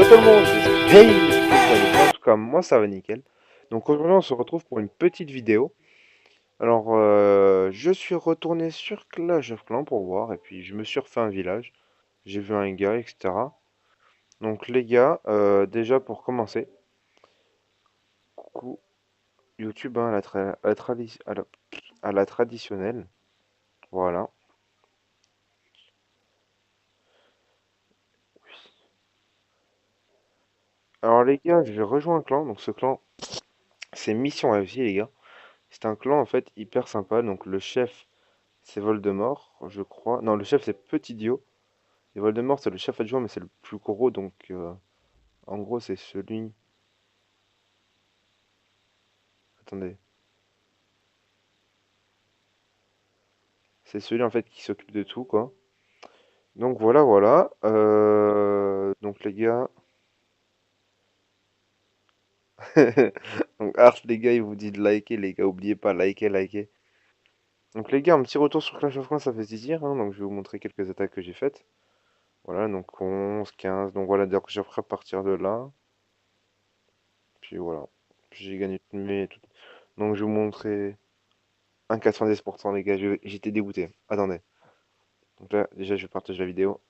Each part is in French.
Yo tout le monde, j'espère que vous allez bien, en tout cas moi ça va nickel. Donc aujourd'hui on se retrouve pour une petite vidéo. Alors je suis retourné sur Clash of Clans pour voir et puis je me suis refait un village. J'ai vu un gars, etc. Donc les gars, déjà pour commencer, coucou YouTube hein, à la traditionnelle, voilà. Alors les gars, j'ai rejoint un clan, donc ce clan c'est Mission FJ les gars. C'est un clan en fait hyper sympa, donc le chef c'est Voldemort, je crois. Non, le chef c'est Petit Dio. Et Voldemort c'est le chef adjoint, mais c'est le plus gros, donc en gros c'est celui. Attendez. C'est celui en fait qui s'occupe de tout, quoi. Donc voilà, voilà. Donc les gars. Donc Art, les gars, il vous dit de liker, les gars, oubliez pas, liker, liker. Donc les gars, un petit retour sur Clash of Clans, ça fait plaisir, hein. Donc je vais vous montrer quelques attaques que j'ai faites. Voilà, donc 11, 15. Donc voilà, dire que j'ai à partir de là. Puis voilà. Puis j'ai gagné toutes mes. Donc je vais vous montrer un 90%, les gars, j'étais dégoûté. Attendez. Donc là, déjà, je partage la vidéo.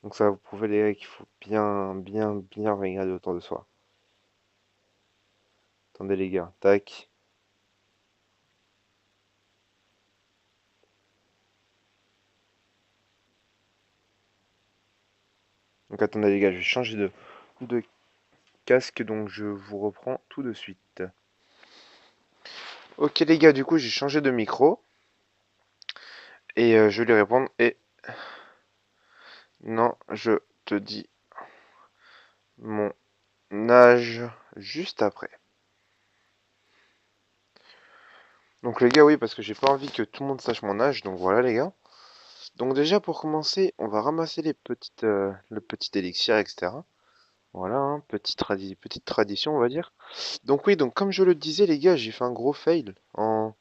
Donc ça, vous pouvez les gars qu'il faut bien, bien, bien regarder autour de soi. Attendez les gars, tac. Donc attendez les gars, je vais changer de casque, donc je vous reprends tout de suite. Ok les gars, du coup j'ai changé de micro et je vais lui répondre et non, je te dis mon âge juste après. Donc les gars, oui, parce que j'ai pas envie que tout le monde sache mon âge, donc voilà les gars. Donc déjà pour commencer, on va ramasser le petit élixir, etc. Voilà, hein, petite tradition, on va dire. Donc oui, donc comme je le disais, les gars, j'ai fait un gros fail en...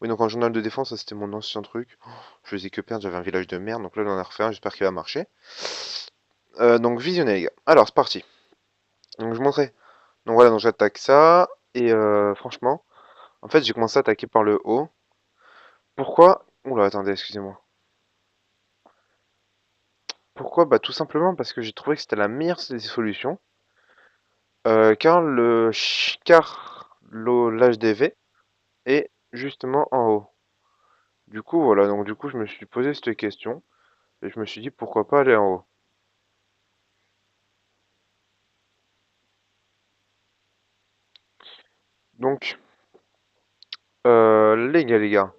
Oui, donc en journal de défense, ça c'était mon ancien truc. Je faisais que perdre, j'avais un village de merde, donc là, on en a refait un, j'espère qu'il va marcher. Donc visionnez, les gars. Alors, c'est parti. Donc je montrais. Donc voilà, donc j'attaque ça, et franchement, en fait, j'ai commencé à attaquer par le haut. Pourquoi? Oula, attendez, excusez-moi. Pourquoi? Bah tout simplement parce que j'ai trouvé que c'était la meilleure des solutions. Car l'HDV est justement en haut. Du coup, voilà, donc du coup, je me suis posé cette question et je me suis dit pourquoi pas aller en haut. Donc, les gars.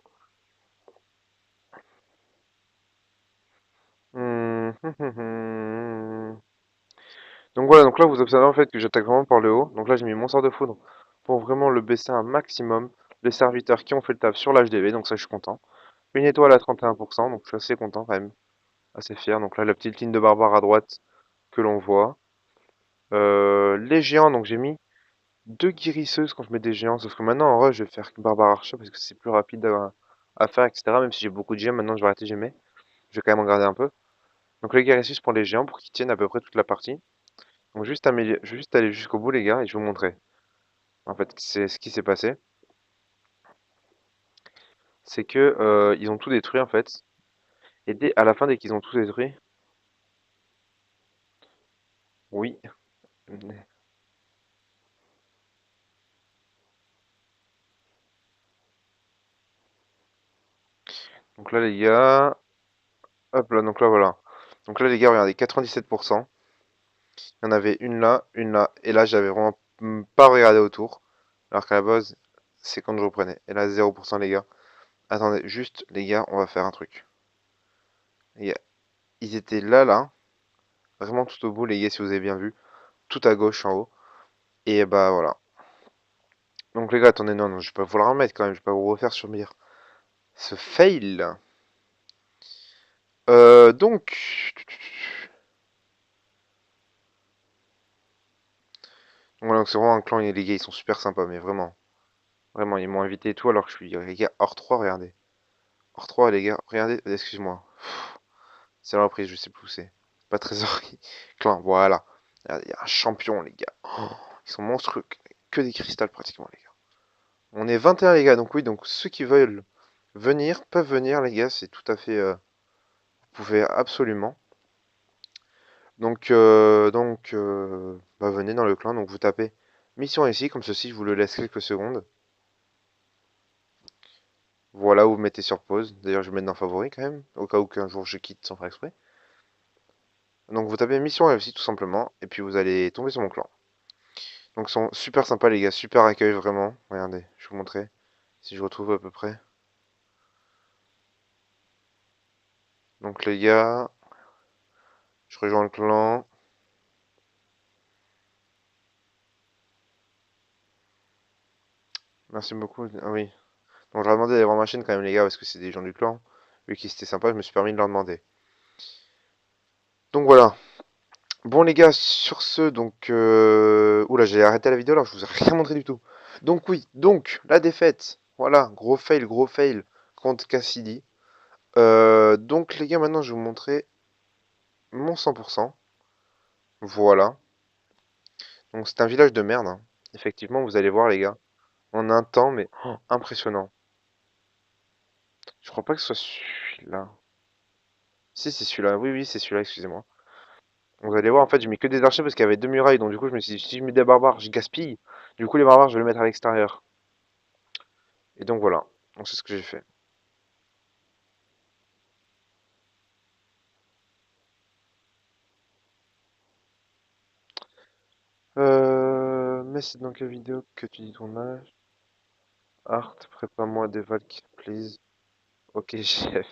Donc voilà, donc là, vous observez en fait que j'attaque vraiment par le haut. Donc là, j'ai mis mon sort de foudre pour vraiment le baisser un maximum. Les serviteurs qui ont fait le taf sur l'HDV, donc ça, je suis content. Une étoile à 31%, donc je suis assez content quand même, assez fier. Donc là, la petite ligne de barbare à droite que l'on voit. Les géants, donc j'ai mis deux guérisseuses quand je mets des géants, sauf que maintenant en rush je vais faire barbare archer parce que c'est plus rapide à faire, etc. Même si j'ai beaucoup de gemmes, maintenant je vais arrêter de gemmer. Je vais quand même en garder un peu. Donc les guérisseuses pour les géants pour qu'ils tiennent à peu près toute la partie. Donc je vais juste aller jusqu'au bout les gars et je vais vous montrer. En fait, c'est ce qui s'est passé. C'est que ils ont tout détruit en fait. Et à la fin, dès qu'ils ont tout détruit, oui. Donc là les gars, hop là, donc là voilà. Donc là les gars, regardez, 97%. Il y en avait une là, et là j'avais vraiment pas regardé autour. Alors qu'à la base, c'est quand je reprenais. Et là, 0% les gars. Attendez, juste les gars, on va faire un truc. Les gars, ils étaient là, vraiment tout au bout, les gars, si vous avez bien vu. Tout à gauche en haut. Et bah voilà. Donc les gars, attendez, non, non, je vais pas vous la remettre quand même, je vais pas vous refaire subir ce fail. Donc... Voilà, donc c'est vraiment un clan, et les gars, ils sont super sympas, mais vraiment. Vraiment, ils m'ont invité et tout, alors que je suis, les gars, hors 3 regardez. Hors 3 les gars, regardez, excuse-moi. C'est la reprise, je sais plus où c'est. Pas trésorerie. Clan, voilà. Il y a un champion, les gars. Oh, ils sont monstrueux. Que des cristals, pratiquement, les gars. On est 21, les gars. Donc, oui, donc ceux qui veulent venir peuvent venir, les gars. C'est tout à fait. Vous pouvez absolument. Bah, venez dans le clan. Donc, vous tapez mission ici. Comme ceci, je vous le laisse quelques secondes. Voilà, vous mettez sur pause. D'ailleurs, je vais mettre dans favori quand même. Au cas où qu'un jour je quitte sans faire exprès. Donc, vous tapez mission réussie, tout simplement. Et puis, vous allez tomber sur mon clan. Donc ils sont super sympas les gars, super accueil vraiment. Regardez, je vais vous montrer si je retrouve à peu près. Donc les gars, je rejoins le clan. Merci beaucoup. Ah oui. Donc je leur ai demandé d'aller voir ma chaîne quand même les gars parce que c'est des gens du clan. Vu qu'ils étaient sympas, je me suis permis de leur demander. Donc voilà. Bon les gars, sur ce, oula, j'ai arrêté la vidéo là, je vous ai rien montré du tout. Donc oui, donc, la défaite. Voilà, gros fail contre Cassidy. Donc les gars, maintenant je vais vous montrer mon 100%. Voilà. Donc c'est un village de merde, hein. Effectivement, vous allez voir les gars. En un temps, mais oh, impressionnant. Je crois pas que ce soit celui-là. Si, c'est celui-là. Oui, oui, c'est celui-là, excusez-moi. Vous allez voir, en fait, j'ai mis que des archers parce qu'il y avait deux murailles. Donc du coup, je me suis dit, si je mets des barbares, je gaspille. Du coup, les barbares, je vais les mettre à l'extérieur. Et donc voilà. Donc c'est ce que j'ai fait. Mais c'est dans quelle vidéo que tu dis ton âge? Art, prépare-moi des Valk, please. Ok, chef.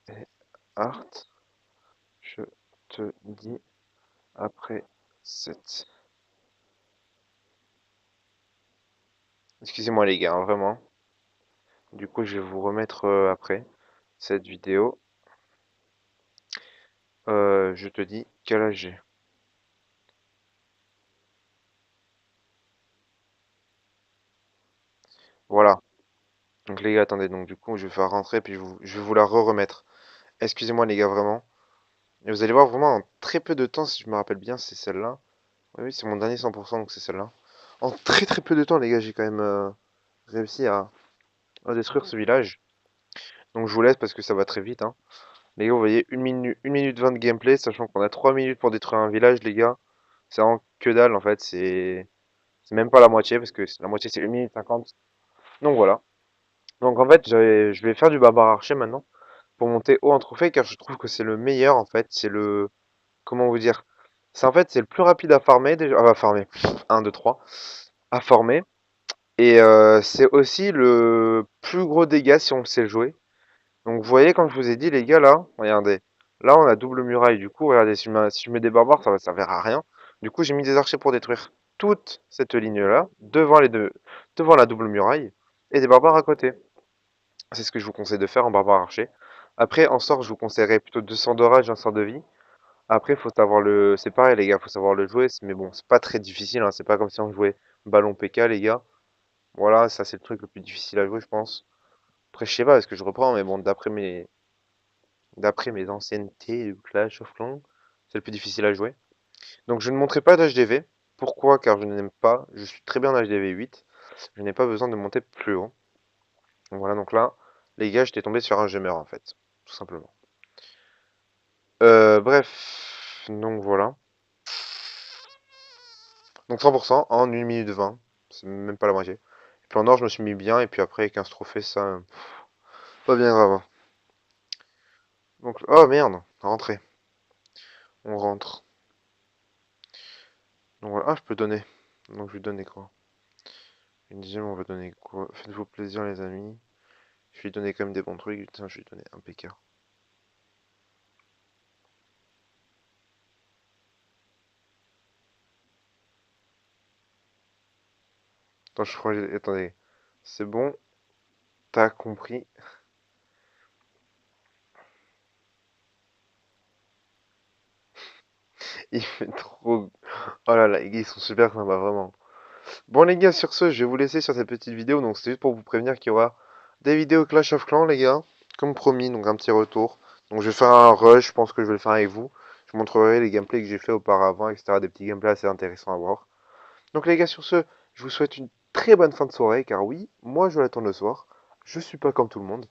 Et Art, je te dis après 7. Excusez-moi les gars, hein, vraiment. Du coup, je vais vous remettre après cette vidéo. Je te dis quel âge j'ai. Voilà. Donc les gars, attendez. Donc du coup, je vais faire rentrer puis je vais vous la re-remettre. Excusez-moi les gars, vraiment. Et vous allez voir vraiment en très peu de temps, si je me rappelle bien, c'est celle-là. Oui, oui, c'est mon dernier 100%, donc c'est celle-là. En très peu de temps, les gars, j'ai quand même réussi à détruire ce village. Donc je vous laisse parce que ça va très vite, hein. Les gars, vous voyez, une minute 20 de gameplay, sachant qu'on a 3 minutes pour détruire un village, les gars. C'est vraiment que dalle, en fait. C'est même pas la moitié, parce que la moitié, c'est 1 minute 50. Donc voilà. Donc en fait, je vais faire du barbare archer maintenant, pour monter haut en trophée, car je trouve que c'est le meilleur, en fait. C'est le... Comment vous dire? C'est en fait, c'est le plus rapide à farmer, déjà. À farmer. Un 2 3 À farmer. Et c'est aussi le plus gros dégât si on sait le jouer. Donc vous voyez, comme je vous ai dit, les gars, là, regardez. Là, on a double muraille. Du coup, regardez, si je mets des barbares, ça va servir à rien. Du coup, j'ai mis des archers pour détruire toute cette ligne-là, devant la double muraille, et des barbares à côté. C'est ce que je vous conseille de faire en barbare archer. Après, en sort, je vous conseillerais plutôt 200 d'orage, un sort de vie. Après, faut savoir le... C'est pareil, les gars, faut savoir le jouer. Mais bon, c'est pas très difficile, hein. C'est pas comme si on jouait ballon PK, les gars. Voilà, ça, c'est le truc le plus difficile à jouer, je pense. Après, je sais pas, est-ce que je reprends, mais bon, d'après mes anciennetés de Clash of Clans, c'est le plus difficile à jouer. Donc je ne monterai pas d'HDV. Pourquoi? Car je n'aime pas. Je suis très bien en HDV 8. Je n'ai pas besoin de monter plus haut. Donc voilà, donc là, les gars, j'étais tombé sur un gemmer en fait. Tout simplement. Bref. Donc voilà. Donc 100% en 1 minute 20. C'est même pas la moitié. Et puis en or, je me suis mis bien. Et puis après, 15 trophées, ça. Pas bien grave. Donc, oh merde, rentrez. On rentre. Donc voilà, ah, je peux donner. Donc je vais donner quoi? Une deuxième, on va donner quoi? Faites-vous plaisir, les amis. Je vais lui donner quand même des bons trucs. Putain, je vais lui donner un PK. Attends, je crois. Attendez. C'est bon, t'as compris. Il fait trop. Oh là là, les gars, ils sont super sympas, vraiment. Bon, les gars, sur ce, je vais vous laisser sur cette petite vidéo. Donc, c'est juste pour vous prévenir qu'il y aura des vidéos Clash of Clans, les gars. Comme promis, donc un petit retour. Donc je vais faire un rush, je pense que je vais le faire avec vous. Je montrerai les gameplays que j'ai fait auparavant, etc. Des petits gameplays assez intéressants à voir. Donc les gars, sur ce, je vous souhaite une très bonne fin de soirée, car oui, moi je l'attends le soir. Je suis pas comme tout le monde.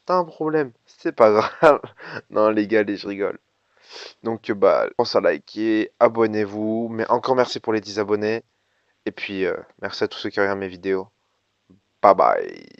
T'as un problème, c'est pas grave. Non les gars, je rigole. Donc bah, pense à liker, abonnez-vous. Mais encore merci pour les 10 abonnés. Et puis merci à tous ceux qui regardent mes vidéos. Bye bye.